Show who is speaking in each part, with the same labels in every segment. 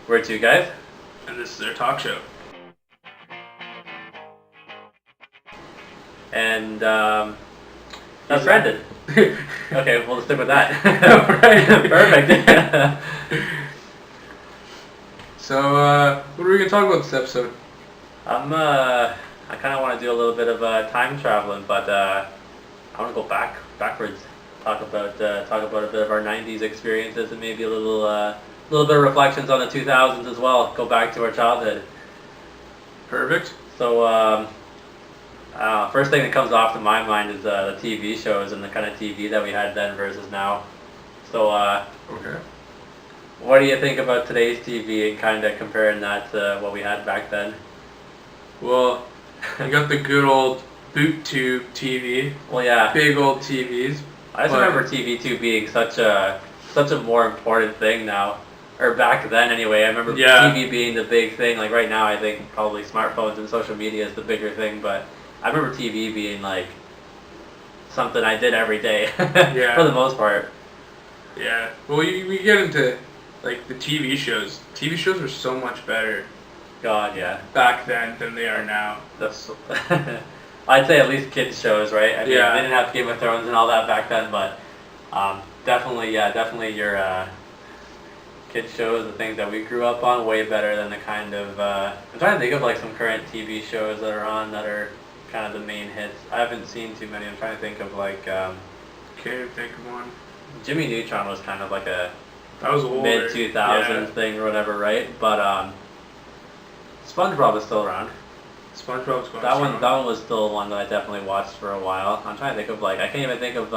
Speaker 1: We're two guys.
Speaker 2: And this is our talk show.
Speaker 1: And that's Brandon. Okay, we'll stick with that.
Speaker 2: Right.
Speaker 1: Perfect.
Speaker 2: So, what are we going to talk about this episode?
Speaker 1: I kind of want to do a little bit of time traveling, but I want to go backwards. Talk about a bit of our 90's experiences and maybe a little bit of reflections on the 2000s as well. Go back to our childhood.
Speaker 2: Perfect.
Speaker 1: So, first thing that comes off to my mind is the TV shows and the kind of TV that we had then versus now. So,
Speaker 2: Okay.
Speaker 1: what do you think about today's TV and kind of comparing that to what we had back then?
Speaker 2: Well, you got the good old boot tube TV.
Speaker 1: Well, yeah.
Speaker 2: Big old TVs.
Speaker 1: I just remember TV2 being such a more important thing now. Or back then anyway. I remember TV being the big thing. Like right now I think probably smartphones and social media is the bigger thing, but I remember TV being like something I did every day.
Speaker 2: Yeah.
Speaker 1: For the most part.
Speaker 2: Yeah. Well, we get into like the TV shows. TV shows were so much better
Speaker 1: God, yeah.
Speaker 2: back then than they are now.
Speaker 1: That's I'd say at least kids shows, right? I mean,
Speaker 2: Yeah.
Speaker 1: they didn't have Game of Thrones and all that back then, but definitely your kids shows, the things that we grew up on, way better than the kind of I'm trying to think of like some current TV shows that are on that are kind of the main hits. I haven't seen too many. I'm trying to think of like
Speaker 2: Can't think of one.
Speaker 1: Jimmy Neutron was kind of like a
Speaker 2: That was older.
Speaker 1: mid 2000s thing or whatever, right? But SpongeBob is still around.
Speaker 2: SpongeBob's going
Speaker 1: That
Speaker 2: strong.
Speaker 1: one was still one that I definitely watched for a while. I'm trying to think of like I can't even think of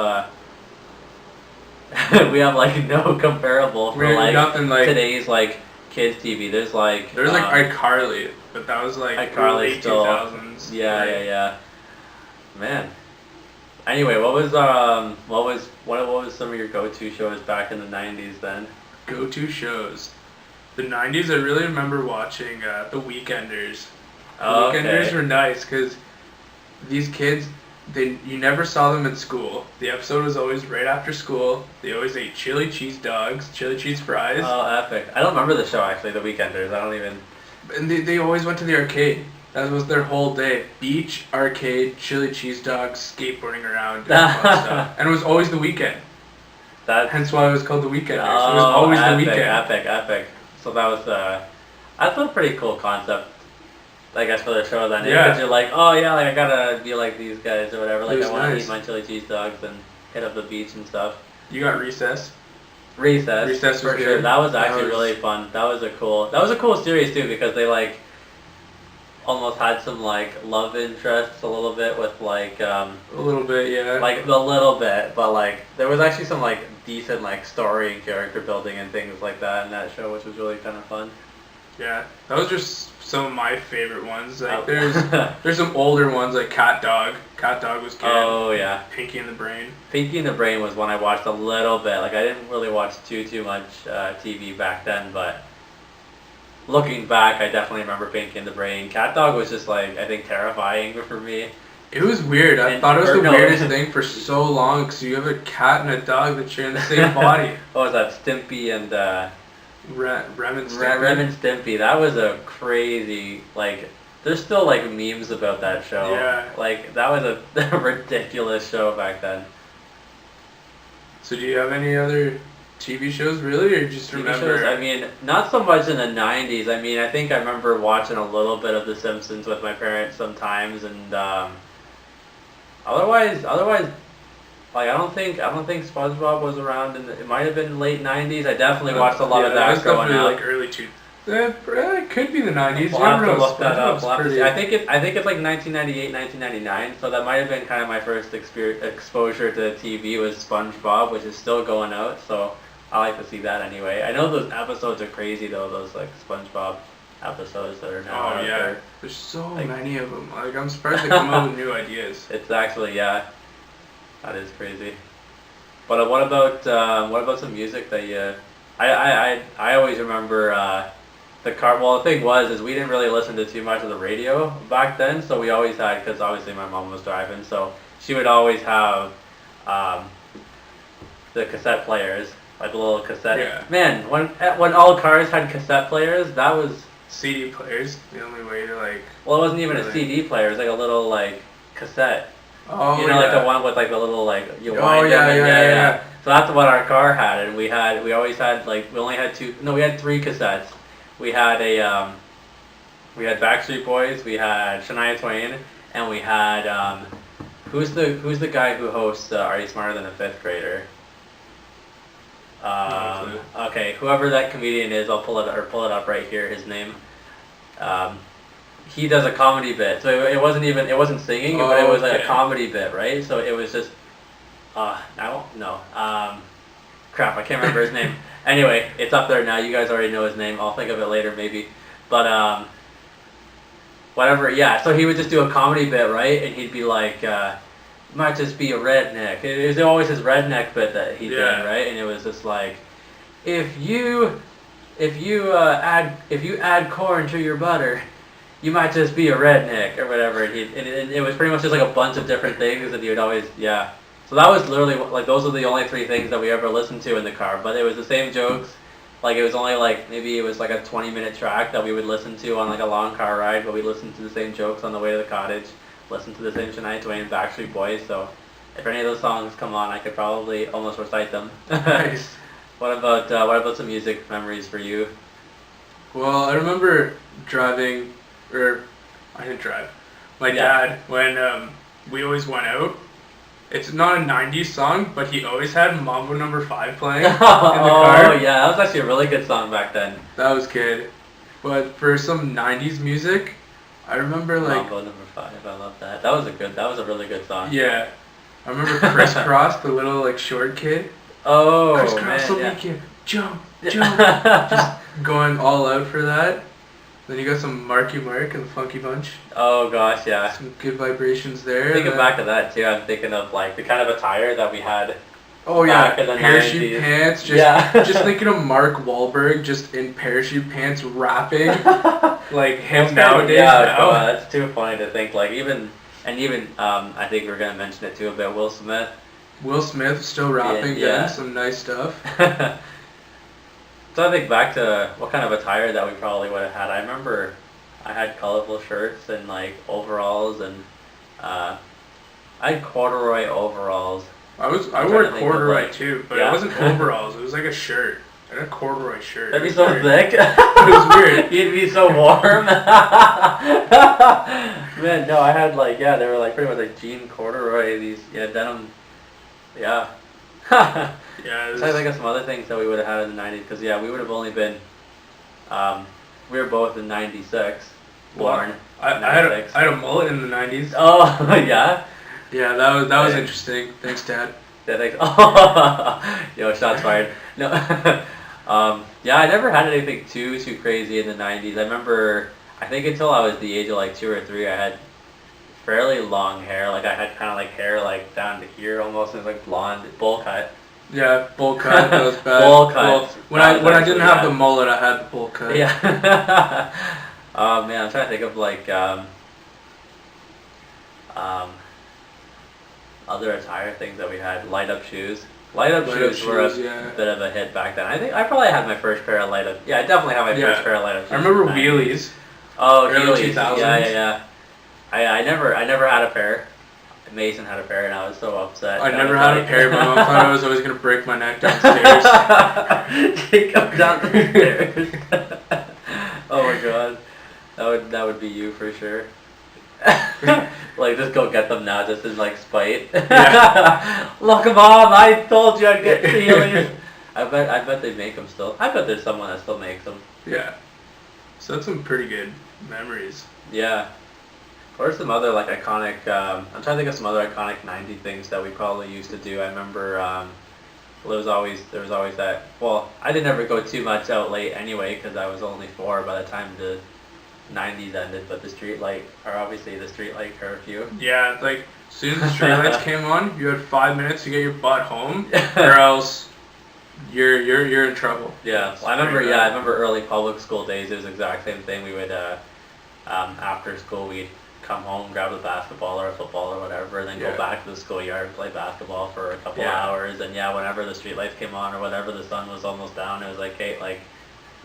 Speaker 1: we have like no comparable for
Speaker 2: We have
Speaker 1: like
Speaker 2: nothing like
Speaker 1: today's like kids TV. There's like
Speaker 2: iCarly, but that was like
Speaker 1: iCarly
Speaker 2: late
Speaker 1: still
Speaker 2: 2000s.
Speaker 1: yeah. Man. Anyway, what was some of your go-to shows back in the 90's then?
Speaker 2: Go-to shows. The 90s, I really remember watching The Weekenders.
Speaker 1: Oh,
Speaker 2: The Weekenders
Speaker 1: okay.
Speaker 2: were nice because these kids, you never saw them at school. The episode was always right after school. They always ate chili cheese dogs, chili cheese fries,
Speaker 1: Oh, epic. I don't remember the show actually, The Weekenders. I don't even
Speaker 2: and they always went to the arcade. That was their whole day. Beach, arcade, chili cheese dogs, skateboarding around, doing fun stuff. And it was always the weekend.
Speaker 1: that
Speaker 2: Hence why it was called The Weekenders.
Speaker 1: Oh,
Speaker 2: It was always
Speaker 1: epic,
Speaker 2: the weekend.
Speaker 1: Epic. So that was that's a pretty cool concept, I guess, for the show then.
Speaker 2: Yeah.
Speaker 1: Because you're like, oh yeah, like I gotta be like these guys or whatever. Like
Speaker 2: It was
Speaker 1: I want to
Speaker 2: nice.
Speaker 1: eat my chili cheese dogs and hit up the beach and stuff.
Speaker 2: You got Recess.
Speaker 1: Recess
Speaker 2: Recess was
Speaker 1: for sure.
Speaker 2: good.
Speaker 1: That was
Speaker 2: That
Speaker 1: actually
Speaker 2: was-
Speaker 1: really fun. That was a cool series too because they like almost had some like love interests a little bit with like
Speaker 2: A little bit, yeah.
Speaker 1: like a little bit, but like there was actually some like decent like story and character building and things like that in that show, which was really kind of fun.
Speaker 2: Yeah, that was just some of my favorite ones. Like
Speaker 1: Oh.
Speaker 2: there's some older ones like Cat Dog. Cat Dog was good.
Speaker 1: Oh yeah.
Speaker 2: Pinky in the Brain.
Speaker 1: Pinky in the Brain was one I watched a little bit. Like I didn't really watch too much TV back then, but looking back, I definitely remember Pinky in the Brain. Cat Dog was just like I think terrifying for me.
Speaker 2: It was weird. I
Speaker 1: And-
Speaker 2: thought it was
Speaker 1: or
Speaker 2: the
Speaker 1: no.
Speaker 2: weirdest thing for so long because you have a cat and a dog that share in the same body.
Speaker 1: What was that? Stimpy and
Speaker 2: Rem and Stimpy.
Speaker 1: Rem and Stimpy. That was a crazy like. There's still like memes about that show.
Speaker 2: Yeah.
Speaker 1: Like that was a ridiculous show back then.
Speaker 2: So do you have any other TV shows really, or just
Speaker 1: TV
Speaker 2: remember?
Speaker 1: shows, I mean, not so much in the 90's. I mean, I think I remember watching a little bit of The Simpsons with my parents sometimes, and otherwise, like I don't think SpongeBob was around. It might have been late 90's. I definitely watched a lot of that
Speaker 2: was
Speaker 1: growing
Speaker 2: definitely
Speaker 1: up.
Speaker 2: like early two. It could be the 90s.
Speaker 1: We'll
Speaker 2: You
Speaker 1: have
Speaker 2: never
Speaker 1: to
Speaker 2: know.
Speaker 1: look that up.
Speaker 2: SpongeBob's
Speaker 1: We'll have to
Speaker 2: pretty-
Speaker 1: see. I think it's like 1998, 1999. So that might have been kind of my first exposure to TV was SpongeBob, which is still going out. So I like to see that anyway. I know those episodes are crazy though. Those like SpongeBob episodes that are now
Speaker 2: Oh
Speaker 1: out
Speaker 2: yeah,
Speaker 1: there.
Speaker 2: there's so
Speaker 1: Like-
Speaker 2: many of them. Like I'm surprised they come up with new ideas.
Speaker 1: It's actually that is crazy. But what about some music that you? I always remember. Well, the thing is we didn't really listen to too much of the radio back then, so we always had, because obviously my mom was driving, so she would always have the cassette players, like a little cassette.
Speaker 2: Yeah.
Speaker 1: Man, when all cars had cassette players, that was.
Speaker 2: CD players, the only way to like.
Speaker 1: Well, it wasn't even
Speaker 2: really.
Speaker 1: a CD player. It was like a little like cassette.
Speaker 2: Oh,
Speaker 1: you know, like the one with like the little like you wind
Speaker 2: Oh, yeah,
Speaker 1: them and-
Speaker 2: yeah.
Speaker 1: So that's what our car had, and we always had like we only had two. No, we had three cassettes. We had we had Backstreet Boys, we had Shania Twain, and we had who's the guy who hosts Are You Smarter Than a Fifth Grader? Okay, whoever that comedian is, I'll pull it up right here. His name. He does a comedy bit, so it wasn't singing, but it was like a comedy bit, right? So it was just, crap, I can't remember his name. Anyway, it's up there now. You guys already know his name. I'll think of it later, maybe. But whatever. Yeah. So he would just do a comedy bit, right? And he'd be like, might just be a redneck. It was always his redneck bit that he did, right? And it was just like, if you add corn to your butter, you might just be a redneck or whatever. And it was pretty much just like a bunch of different things that he would always, So that was literally like those are the only three things that we ever listened to in the car. But it was the same jokes. Like it was only like maybe it was like a 20-minute track that we would listen to on like a long car ride, but we listened to the same jokes on the way to the cottage. Listen to the same Shania Twain, Backstreet Boys. So if any of those songs come on, I could probably almost recite them.
Speaker 2: Nice.
Speaker 1: What about some music memories for you?
Speaker 2: Well, I remember driving, or I didn't drive. My dad, when we always went out. It's not a 90s song, but he always had Mambo Number 5 playing in the car.
Speaker 1: Oh yeah, that was actually a really good song back then.
Speaker 2: That was good. But for some 90s music, I remember like
Speaker 1: Mambo Number 5. I love that. That was a really good song.
Speaker 2: Yeah, I remember Crisscross, the little like short kid.
Speaker 1: Oh
Speaker 2: Crisscross
Speaker 1: man,
Speaker 2: will make you jump, just going all out for that. Then you got some Marky Mark and the Funky Bunch.
Speaker 1: Oh gosh, yeah.
Speaker 2: Some good vibrations there.
Speaker 1: Thinking back to that too, I'm thinking of like the kind of attire that we had.
Speaker 2: Oh
Speaker 1: back
Speaker 2: yeah,
Speaker 1: in the
Speaker 2: parachute
Speaker 1: 90s.
Speaker 2: pants. Just thinking of Mark Wahlberg just in parachute pants rapping like him nowadays.
Speaker 1: Yeah, that's too funny to think. Like even I think we're gonna mention it too a bit. Will Smith.
Speaker 2: Will Smith still rapping, getting some nice stuff.
Speaker 1: So I think back to what kind of attire that we probably would have had. I remember I had colorful shirts and like overalls and I had corduroy overalls.
Speaker 2: I wore corduroy too, but it wasn't overalls. It was like a shirt. I had a corduroy shirt.
Speaker 1: That'd be so thick.
Speaker 2: It was weird.
Speaker 1: You'd be so warm. Man, no, I had like they were like pretty much like jean corduroy. These denim. Yeah. So I think of some other things that we would have had in the 90s, because we would have only been, we were both in 96, born.
Speaker 2: I had a mullet in the 90s.
Speaker 1: Oh, yeah?
Speaker 2: Yeah, that was interesting. Thanks, Dad.
Speaker 1: Yeah, thanks. Oh, yo, shots fired. No. I never had anything too crazy in the 90s. I remember, I think until I was the age of like 2 or 3, I had fairly long hair. Like I had kind of like hair like down to here almost. It was like blonde, bowl cut.
Speaker 2: Yeah, bowl cut. That was bad.
Speaker 1: Bowl cut.
Speaker 2: When I didn't have the mullet, I had the bowl cut.
Speaker 1: Yeah. Oh man, I'm trying to think of like other attire things that we had. Light up shoes. Light up shoes were a bit of a hit back then. I think I probably had my first pair of light up. Yeah, I definitely have my first pair of light up shoes.
Speaker 2: I remember wheelies.
Speaker 1: Oh,
Speaker 2: early
Speaker 1: wheelies.
Speaker 2: 2000s.
Speaker 1: Yeah. I never had a pair. Mason had a pair, and I was so upset.
Speaker 2: I never had a pair. My mom thought I was always gonna break my neck downstairs.
Speaker 1: Take up down the stairs. Oh my god, that would be you for sure. Like just go get them now, just in like spite.
Speaker 2: Yeah.
Speaker 1: Look, Mom, I told you I'd get Wheelies. I bet they make them still. I bet there's someone that still makes them.
Speaker 2: Yeah. So that's some pretty good memories.
Speaker 1: Yeah. Or some other like iconic, I'm trying to think of some other iconic 90s things that we probably used to do. I remember there was always that, well, I didn't ever go too much out late anyway because I was only 4 by the time the 90s ended, but the street light curfew.
Speaker 2: Yeah, like as soon as the street lights came on, you had 5 minutes to get your butt home, or else you're in trouble.
Speaker 1: Yeah, well, I remember early public school days. It was the exact same thing. We would after school we'd come home, grab a basketball or a football or whatever, and then go back to the schoolyard, play basketball for a couple hours. And whenever the streetlights came on or whatever, the sun was almost down, it was like, hey, like,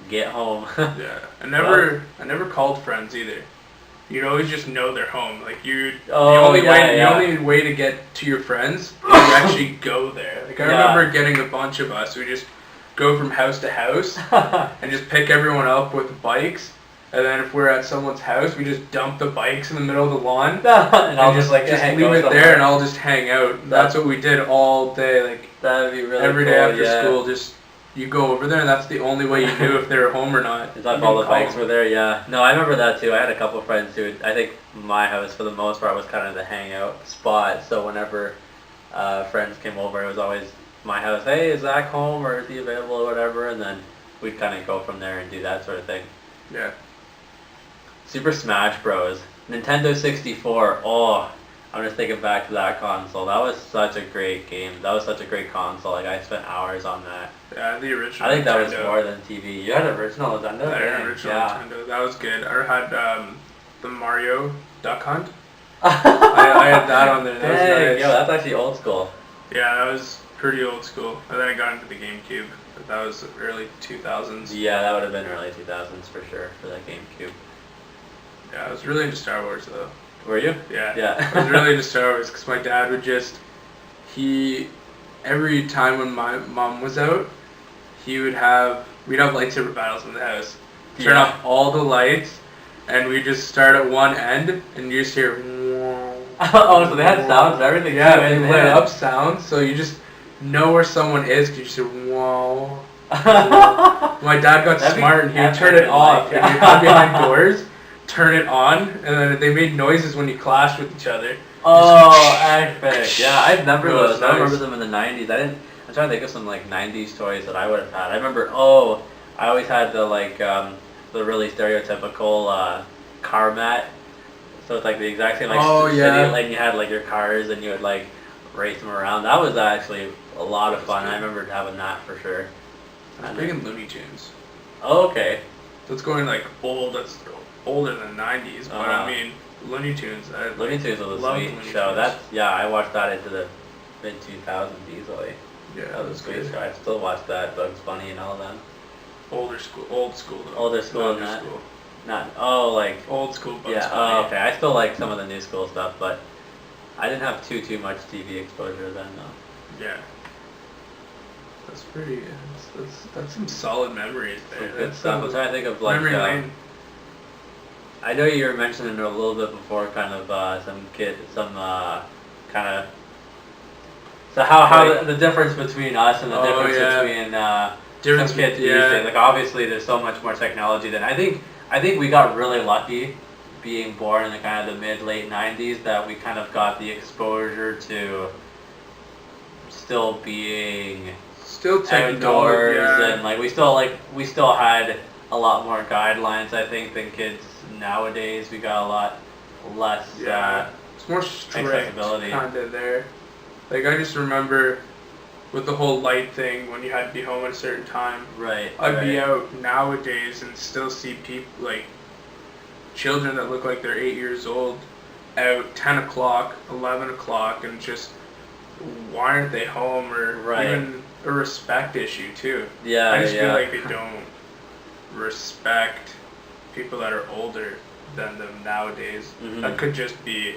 Speaker 1: get home.
Speaker 2: I never called friends either. You'd always just know they're home. Like the only way to get to your friends is to actually go there. Like I remember getting a bunch of us. We just go from house to house and just pick everyone up with bikes. And then if we're at someone's house, we just dump the bikes in the middle of the lawn
Speaker 1: and I'll just leave
Speaker 2: it there, and I'll just hang out. That's what we did all day. Like
Speaker 1: that'd be really
Speaker 2: every day after school, just. You go over there, and that's the only way you knew if they were home or not.
Speaker 1: Is that all the bikes were there? Yeah. No, I remember that too. I had a couple of friends who, I think my house for the most part was kind of the hangout spot. So whenever friends came over, it was always my house. Hey, is Zach home or is he available or whatever? And then we'd kind of go from there and do that sort of thing.
Speaker 2: Yeah.
Speaker 1: Super Smash Bros. Nintendo 64. Oh, I'm just thinking back to that console. That was such a great game. That was such a great console. Like I spent hours on that.
Speaker 2: Yeah, the original.
Speaker 1: I think that was more than TV. You had an original Nintendo?
Speaker 2: I had an original Nintendo. That was good. I had the Mario Duck Hunt. I had that on there. That was nice.
Speaker 1: Yo, that's actually old school.
Speaker 2: Yeah, that was pretty old school. And then I got into the GameCube. But that was early 2000s.
Speaker 1: Yeah, that would have been early 2000s for sure for that GameCube.
Speaker 2: Yeah, I was really into Star Wars though.
Speaker 1: Were you?
Speaker 2: Yeah. I was really into Star Wars because my dad would every time when my mom was out, we'd have lightsaber battles in the house. Turn off all the lights, and we just start at one end, and you just hear.
Speaker 1: Oh, so they had sounds and everything.
Speaker 2: Yeah, they lit up sounds, so you just know where someone is because you just hear whoa. My dad got smart, and he'd turn it off. And you'd hide behind doors, turn it on, and then they made noises when you clashed with each other.
Speaker 1: Oh, epic! Yeah, I remember those.
Speaker 2: Nice.
Speaker 1: I remember them in the 90s. I'm trying to think of some like 90s toys that I would have had. I remember. I always had the the really stereotypical car mat. So it's like the exact same city. Like you had like your cars and you would like race them around. That was actually a lot of fun. I remember having that for sure.
Speaker 2: I'm big in Looney Tunes.
Speaker 1: Oh, okay.
Speaker 2: That's going like old. That's older than 90s, but I mean Looney Tunes.
Speaker 1: Looney Tunes was a sweet show. I watched that into the mid 2000s easily.
Speaker 2: Yeah,
Speaker 1: that was a great show. I still watch that. Bugs Bunny and all that.
Speaker 2: Old school though.
Speaker 1: Older school than that.
Speaker 2: Old school Bugs Bunny.
Speaker 1: Oh, okay. I still like some of the new school stuff, but I didn't have too much TV exposure then though.
Speaker 2: Yeah. That's pretty. That's some solid memories there.
Speaker 1: Some good stuff. I'm trying to think of like. Memory lane. I know you were mentioning it a little bit before, kind of So how the difference between us and the difference between some kids music. Like obviously, there's so much more technology than I think we got really lucky being born in the kind of the mid-late 90s that we kind of got the exposure to still being outdoors and like we still had a lot more guidelines I think than kids nowadays. We got a lot less
Speaker 2: it's more strict
Speaker 1: accessibility
Speaker 2: kind of there. Like I just remember with the whole light thing when you had to be home at a certain time.
Speaker 1: Right.
Speaker 2: I'd be out nowadays and still see people like children that look like they're 8 years old out 10 o'clock, 11 o'clock, and just why aren't they home or even a respect issue too.
Speaker 1: Yeah,
Speaker 2: I just feel like they don't respect people that are older than them nowadays. Mm-hmm. That could just be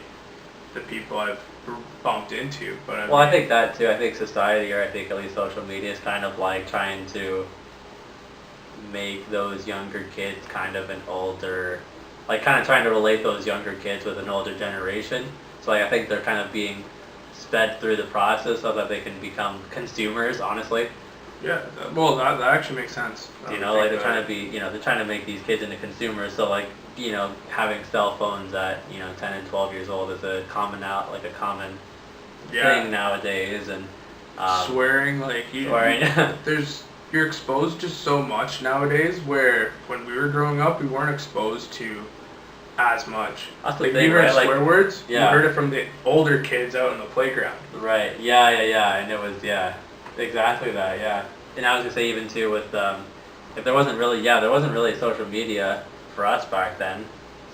Speaker 2: the people I've bumped into, but
Speaker 1: I think that too. I think society, or I think at least social media, is kind of like trying to make those younger kids kind of an older, like kind of trying to relate those younger kids with an older generation. So like, I think they're kind of being sped through the process so that they can become consumers, honestly.
Speaker 2: Yeah, well, that actually makes sense.
Speaker 1: Like they're trying to be, they're trying to make these kids into consumers. So like, having cell phones at 10 and 12 years old is a common thing nowadays, and
Speaker 2: swearing you're exposed to so much nowadays. Where when we were growing up, we weren't exposed to as much.
Speaker 1: That's the thing,
Speaker 2: you heard swear words.
Speaker 1: Yeah.
Speaker 2: You heard it from the older kids out in the playground.
Speaker 1: Right. Yeah. And it was exactly that. Yeah. And I was gonna say even too with there wasn't really social media for us back then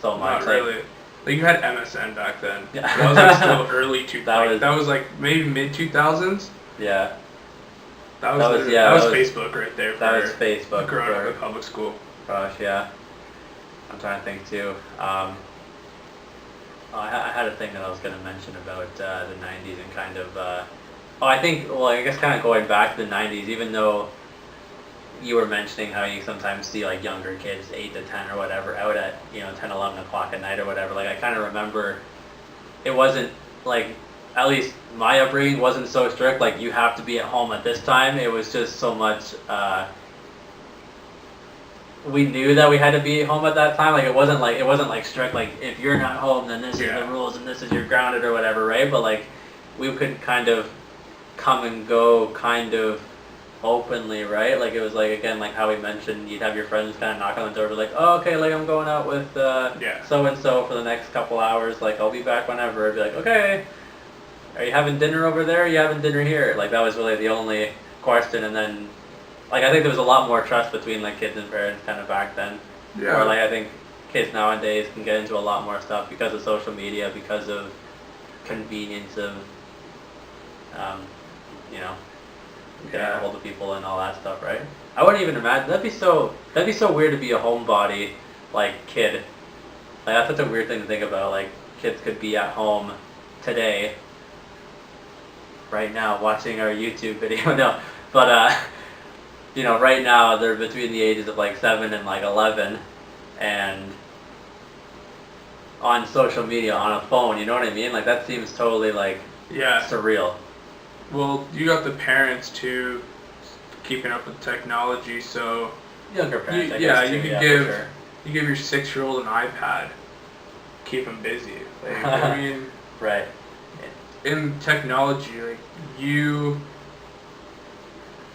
Speaker 1: so much.
Speaker 2: Not really. Like you had MSN back then.
Speaker 1: Yeah.
Speaker 2: That was like still early 2000s.
Speaker 1: was-
Speaker 2: That was like maybe mid 2000s.
Speaker 1: Yeah.
Speaker 2: That
Speaker 1: That was-
Speaker 2: was
Speaker 1: yeah,
Speaker 2: that
Speaker 1: that
Speaker 2: was
Speaker 1: was-
Speaker 2: Facebook right there.
Speaker 1: That
Speaker 2: for
Speaker 1: was Facebook.
Speaker 2: growing up
Speaker 1: for-
Speaker 2: in public school.
Speaker 1: Gosh, yeah. I'm trying to think too. I had a thing that I was going to mention about the 90s and kind of. I guess kind of going back to the 90s, even though you were mentioning how you sometimes see like younger kids, 8 to 10 or whatever, out at 10, 11 o'clock at night or whatever. Like I kind of remember, it wasn't like, at least my upbringing wasn't so strict. Like you have to be at home at this time. It was just so much. We knew that we had to be home at that time. Like it wasn't like strict. Like if you're not home, then this is the rules and this is you're grounded or whatever, right? But like we could kind of come and go kind of openly, right? Like it was like, again, like how we mentioned, you'd have your friends kind of knock on the door, be like, oh, okay, like I'm going out with so and so for the next couple hours. Like I'll be back whenever. I'd be like, okay, are you having dinner over there? Or are you having dinner here? Like that was really the only question. And then, like I think there was a lot more trust between like kids and parents kind of back then.
Speaker 2: Yeah.
Speaker 1: Or like I think kids nowadays can get into a lot more stuff because of social media, because of convenience of, getting a hold of people and all that stuff, right? I wouldn't even imagine. That'd be so weird to be a homebody, like kid. Like that's such a weird thing to think about. Like kids could be at home today, right now, watching our YouTube video. No, but right now they're between the ages of like 7 and like 11, and on social media, on a phone. You know what I mean? Like that seems totally like surreal.
Speaker 2: Well, you got the parents too, keeping up with technology, so
Speaker 1: Younger parents,
Speaker 2: you
Speaker 1: for sure.
Speaker 2: you give your 6-year-old an iPad, keep them busy. Like, I mean,
Speaker 1: right.
Speaker 2: in technology, like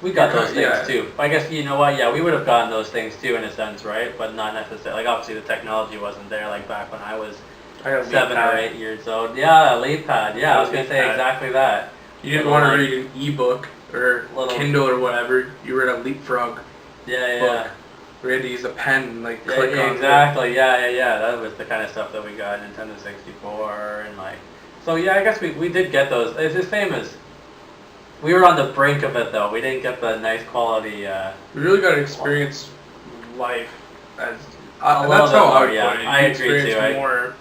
Speaker 1: we got those things too. I guess you know what? Yeah, we would have gotten those things too in a sense, right? But not necessarily. Like obviously the technology wasn't there. Like back when I was 7 or 8 years old. Yeah, LeapPad. Yeah, I was gonna say exactly that.
Speaker 2: You didn't want to read an ebook or Kindle or whatever. You read a Leapfrog book.
Speaker 1: Yeah.
Speaker 2: We had to use a pen and like click on
Speaker 1: exactly. Yeah. That was the kind of stuff that we got. Nintendo 64 and like. So yeah, I guess we did get those. It's the same as. We were on the brink of it though. We didn't get the nice quality.
Speaker 2: We really got to experience life as.
Speaker 1: That's how I would put it. I agree too.
Speaker 2: More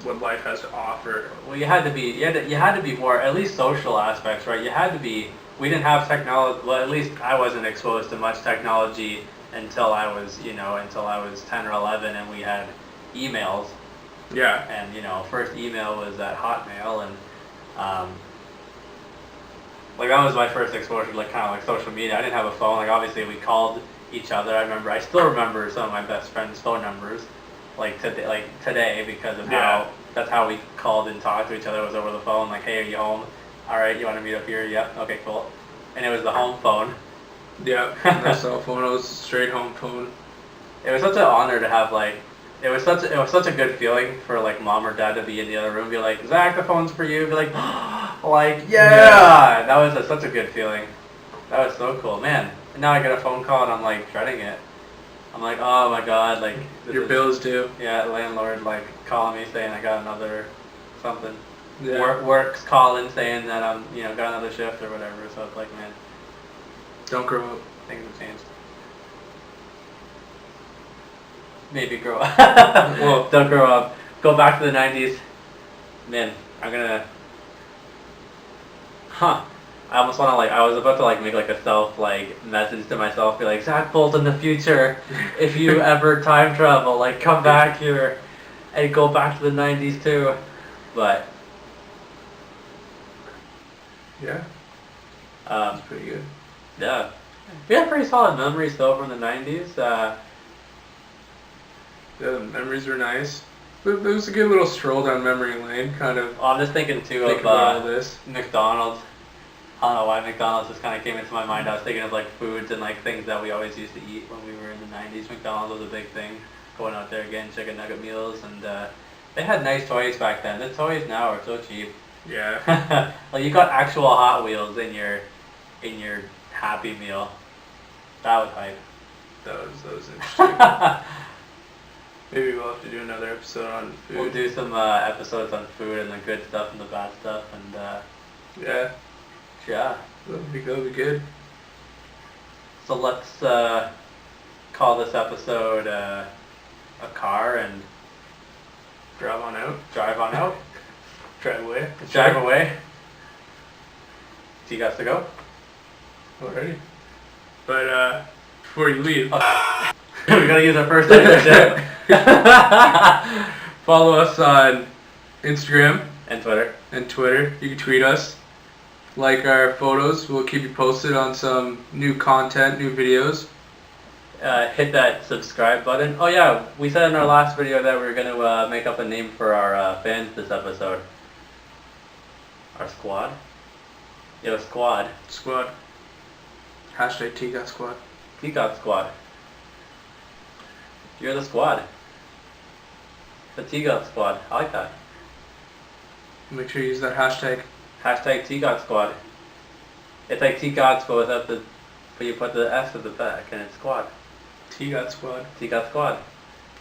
Speaker 2: what life has to offer.
Speaker 1: Well, you had to be more, at least social aspects, right? You had to be. We didn't have technology. Well, at least I wasn't exposed to much technology until I was 10 or 11, and we had emails.
Speaker 2: Yeah.
Speaker 1: And first email was at Hotmail, and like that was my first exposure to like kind of like social media. I didn't have a phone. Like obviously we called each other. I still remember some of my best friends' phone numbers, like today because of how that's how we called and talked to each other, was over the phone. Like, hey, are you home? All right, you want to meet up here? Yep. Okay, cool. And it was the home phone.
Speaker 2: Yeah, no cell phone. It was a straight home phone.
Speaker 1: It was such an honor to have like. It was such a good feeling for like mom or dad to be in the other room, be like, Zach, the phone's for you. Be like, yeah. That was such a good feeling. That was so cool, man. And now I get a phone call and I'm like dreading it. I'm like, oh my god, like
Speaker 2: your bill's due.
Speaker 1: Yeah, landlord like calling me saying I got another something.
Speaker 2: Yeah.
Speaker 1: Work's calling saying that I'm got another shift or whatever. So it's like, man,
Speaker 2: don't grow up.
Speaker 1: Things have changed. Maybe grow up. Well, don't grow up. Go back to the 90s. Man, I'm gonna. I almost want to I was about to make a self message to myself, be like, Zach Bolt in the future, if you ever time travel, come back here and go back to the 90s too. But
Speaker 2: yeah, that's pretty good.
Speaker 1: Yeah, we have pretty solid memories though from the 90s.
Speaker 2: Yeah, the memories were nice. It was a good little stroll down memory lane, kind of.
Speaker 1: I'm just thinking too of
Speaker 2: all this.
Speaker 1: McDonald's. I don't know why McDonald's just kind of came into my mind. I was thinking of foods and things that we always used to eat when we were in the 90s. McDonald's was a big thing. Going out there getting chicken nugget meals, and they had nice toys back then. The toys now are so cheap.
Speaker 2: Yeah.
Speaker 1: You got actual Hot Wheels in your Happy Meal. That was hype.
Speaker 2: That was interesting. Maybe we'll have to do another episode on food.
Speaker 1: We'll do some episodes on food and the good stuff and the bad stuff, and
Speaker 2: yeah, that'll be good.
Speaker 1: So let's call this episode a car and
Speaker 2: Drive on out.
Speaker 1: drive on out.
Speaker 2: Drive away.
Speaker 1: Drive away. So you guys to go?
Speaker 2: Already. But before you leave,
Speaker 1: We gotta use our first edition.
Speaker 2: follow us on Instagram
Speaker 1: And Twitter.
Speaker 2: and Twitter. You can tweet us. Like our photos. We'll keep you posted on some new content, new videos.
Speaker 1: Hit that subscribe button. Oh yeah, we said in our last video that we were gonna make up a name for our fans this episode. Our squad. Yo, squad.
Speaker 2: Squad. Hashtag TGOTSquad.
Speaker 1: TGOTSquad. You're the squad. The TGOTSquad. I like that.
Speaker 2: Make sure you use that hashtag.
Speaker 1: Hashtag TGOTSquad. It's like TGOTS, but without the, but you put the S at the back and it's squad.
Speaker 2: TGOTSquad.
Speaker 1: TGOTSquad.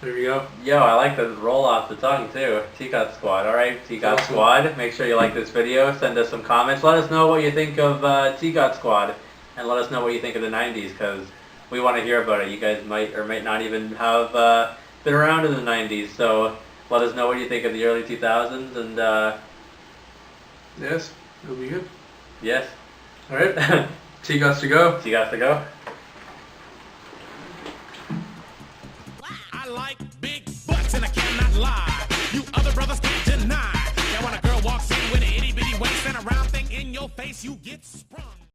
Speaker 2: There we go.
Speaker 1: Yo, I like the roll off the tongue too. TGOTSquad. Alright, TGOTSquad. Make sure you like this video. Send us some comments. Let us know what you think of TGOTSquad. And let us know what you think of the 90s, because we want to hear about it. You guys might or might not even have been around in the 90s. So let us know what you think of the early 2000s. And
Speaker 2: Yes, it'll be good.
Speaker 1: yes.
Speaker 2: Alright. TGOTS to go.
Speaker 1: TGOTS to go.
Speaker 3: I like big butts and I cannot lie. You other brothers can't deny that when a girl walks in with an itty bitty waist and a round thing in your face, you get